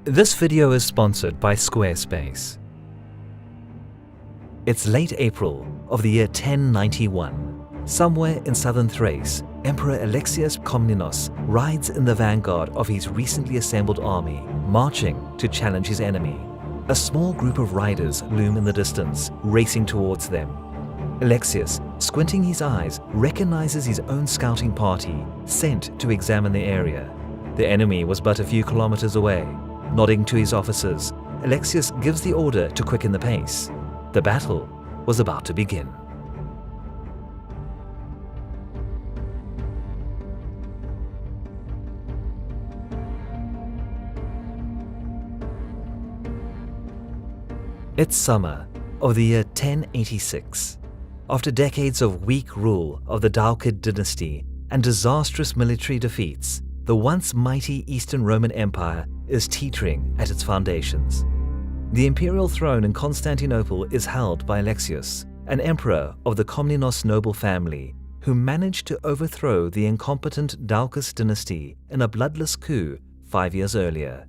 This video is sponsored by Squarespace. It's late April of the year 1091. Somewhere in southern Thrace, Emperor Alexius Komnenos rides in the vanguard of his recently assembled army, marching to challenge his enemy. A small group of riders loom in the distance, racing towards them. Alexius, squinting his eyes, recognizes his own scouting party, sent to examine the area. The enemy was but a few kilometers away. Nodding to his officers, Alexius gives the order to quicken the pace. The battle was about to begin. It's summer of the year 1086. After decades of weak rule of the Daukid dynasty and disastrous military defeats, the once mighty Eastern Roman Empire is teetering at its foundations. The imperial throne in Constantinople is held by Alexius, an emperor of the Komnenos noble family, who managed to overthrow the incompetent Daucus dynasty in a bloodless coup 5 years earlier.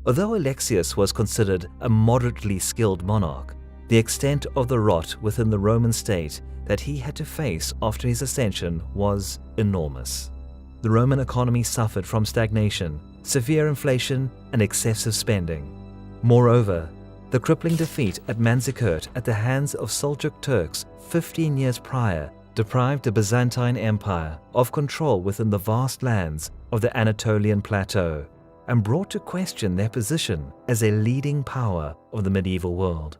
Although Alexius was considered a moderately skilled monarch, the extent of the rot within the Roman state that he had to face after his ascension was enormous. The Roman economy suffered from stagnation, severe inflation, and excessive spending. Moreover, the crippling defeat at Manzikert at the hands of Seljuk Turks 15 years prior deprived the Byzantine Empire of control within the vast lands of the Anatolian Plateau and brought to question their position as a leading power of the medieval world.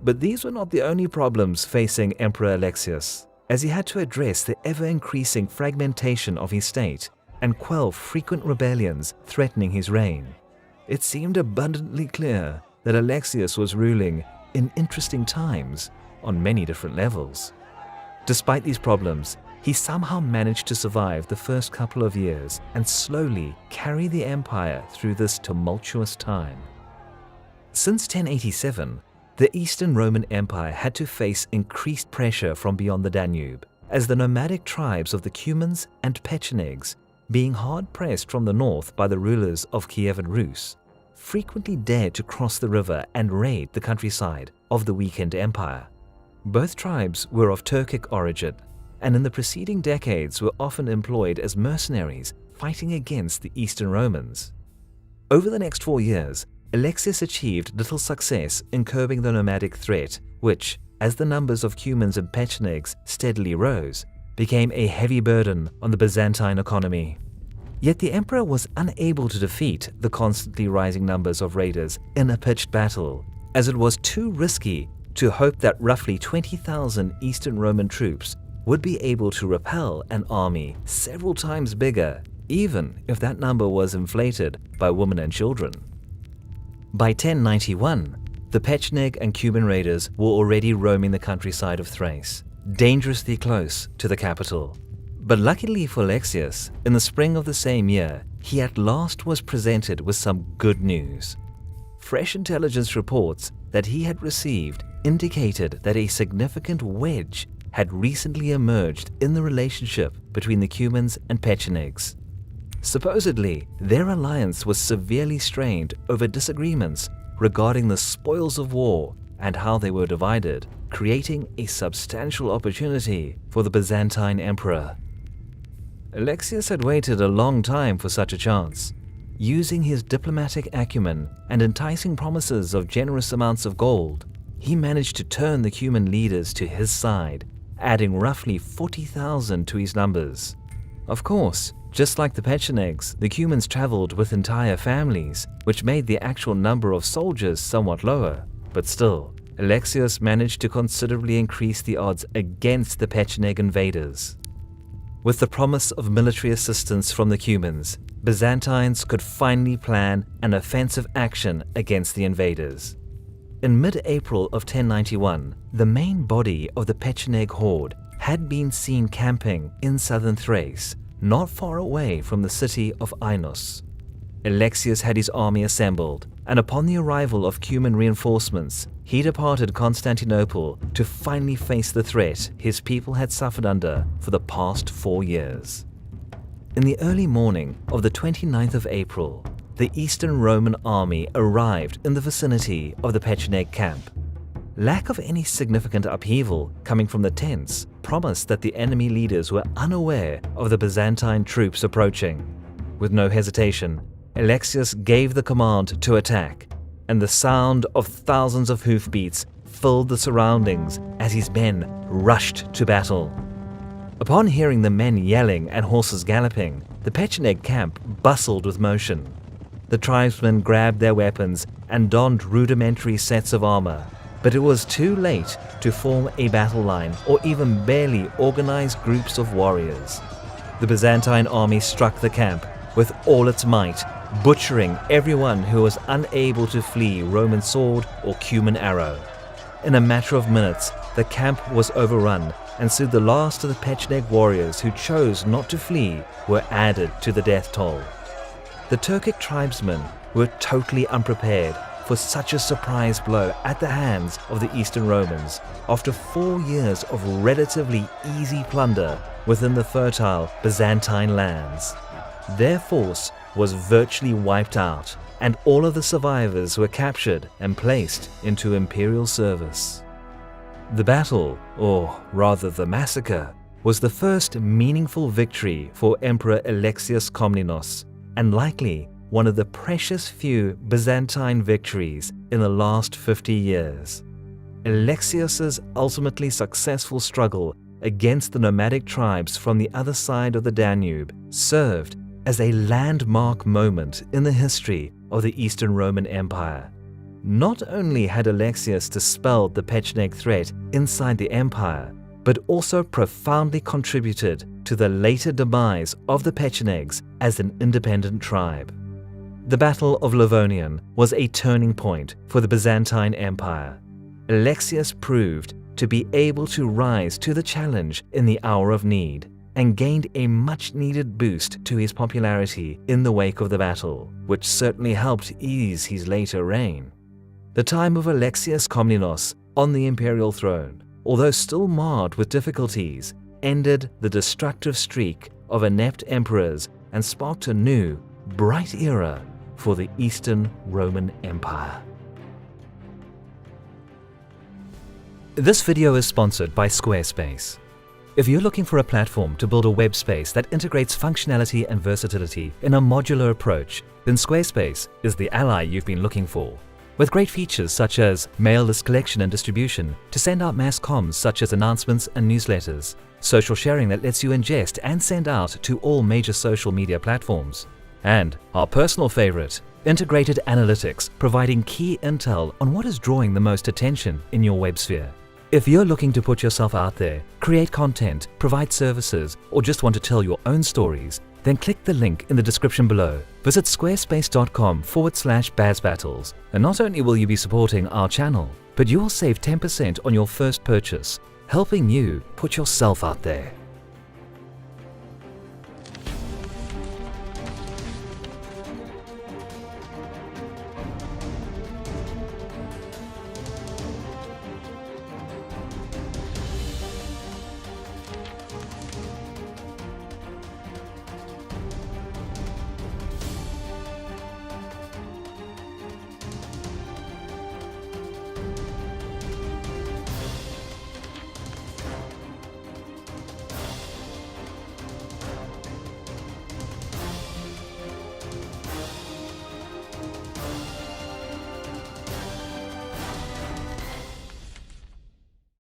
But these were not the only problems facing Emperor Alexius, as he had to address the ever-increasing fragmentation of his state and quell frequent rebellions threatening his reign. It seemed abundantly clear that Alexius was ruling in interesting times on many different levels. Despite these problems, he somehow managed to survive the first couple of years and slowly carry the empire through this tumultuous time. Since 1087, the Eastern Roman Empire had to face increased pressure from beyond the Danube, as the nomadic tribes of the Cumans and Pechenegs, being hard-pressed from the north by the rulers of Kiev and Rus, frequently dared to cross the river and raid the countryside of the weakened empire. Both tribes were of Turkic origin, and in the preceding decades were often employed as mercenaries fighting against the Eastern Romans. Over the next 4 years, Alexius achieved little success in curbing the nomadic threat, which, as the numbers of Cumans and Pechenegs steadily rose, became a heavy burden on the Byzantine economy. Yet the emperor was unable to defeat the constantly rising numbers of raiders in a pitched battle, as it was too risky to hope that roughly 20,000 Eastern Roman troops would be able to repel an army several times bigger, even if that number was inflated by women and children. By 1091, the Pecheneg and Cuman raiders were already roaming the countryside of Thrace, dangerously close to the capital. But luckily for Alexius, in the spring of the same year, he at last was presented with some good news. Fresh intelligence reports that he had received indicated that a significant wedge had recently emerged in the relationship between the Cumans and Pechenegs. Supposedly, their alliance was severely strained over disagreements regarding the spoils of war and how they were divided, creating a substantial opportunity for the Byzantine emperor. Alexius had waited a long time for such a chance. Using his diplomatic acumen and enticing promises of generous amounts of gold, he managed to turn the Cuman leaders to his side, adding roughly 40,000 to his numbers. Of course, just like the Pechenegs, the Cumans traveled with entire families, which made the actual number of soldiers somewhat lower. But still, Alexius managed to considerably increase the odds against the Pecheneg invaders. With the promise of military assistance from the Cumans, Byzantines could finally plan an offensive action against the invaders. In mid-April of 1091, the main body of the Pecheneg horde had been seen camping in southern Thrace, not far away from the city of Ainos. Alexius had his army assembled, and upon the arrival of Cuman reinforcements, he departed Constantinople to finally face the threat his people had suffered under for the past 4 years. In the early morning of the 29th of April, the Eastern Roman army arrived in the vicinity of the Pecheneg camp. Lack of any significant upheaval coming from the tents promised that the enemy leaders were unaware of the Byzantine troops approaching. With no hesitation, Alexius gave the command to attack, and the sound of thousands of hoofbeats filled the surroundings as his men rushed to battle. Upon hearing the men yelling and horses galloping, the Pecheneg camp bustled with motion. The tribesmen grabbed their weapons and donned rudimentary sets of armor, but it was too late to form a battle line or even barely organize groups of warriors. The Byzantine army struck the camp with all its might, butchering everyone who was unable to flee Roman sword or Cuman arrow. In a matter of minutes, the camp was overrun, and soon the last of the Pecheneg warriors who chose not to flee were added to the death toll. The Turkic tribesmen were totally unprepared for such a surprise blow at the hands of the Eastern Romans after 4 years of relatively easy plunder within the fertile Byzantine lands. Their force was virtually wiped out, and all of the survivors were captured and placed into imperial service. The battle, or rather the massacre, was the first meaningful victory for Emperor Alexius Komnenos, and likely one of the precious few Byzantine victories in the last 50 years. Alexius's ultimately successful struggle against the nomadic tribes from the other side of the Danube served as a landmark moment in the history of the Eastern Roman Empire. Not only had Alexius dispelled the Pecheneg threat inside the empire, but also profoundly contributed to the later demise of the Pechenegs as an independent tribe. The Battle of Levounion was a turning point for the Byzantine Empire. Alexius proved to be able to rise to the challenge in the hour of need and gained a much-needed boost to his popularity in the wake of the battle, which certainly helped ease his later reign. The time of Alexius Komnenos on the imperial throne, although still marred with difficulties, ended the destructive streak of inept emperors and sparked a new, bright era for the Eastern Roman Empire. This video is sponsored by Squarespace. If you're looking for a platform to build a web space that integrates functionality and versatility in a modular approach, then Squarespace is the ally you've been looking for. With great features such as mail list collection and distribution to send out mass comms such as announcements and newsletters, social sharing that lets you ingest and send out to all major social media platforms, and our personal favorite, integrated analytics providing key intel on what is drawing the most attention in your web sphere. If you're looking to put yourself out there, create content, provide services, or just want to tell your own stories, then click the link in the description below. Visit squarespace.com/BazBattles, and not only will you be supporting our channel, but you will save 10% on your first purchase, helping you put yourself out there.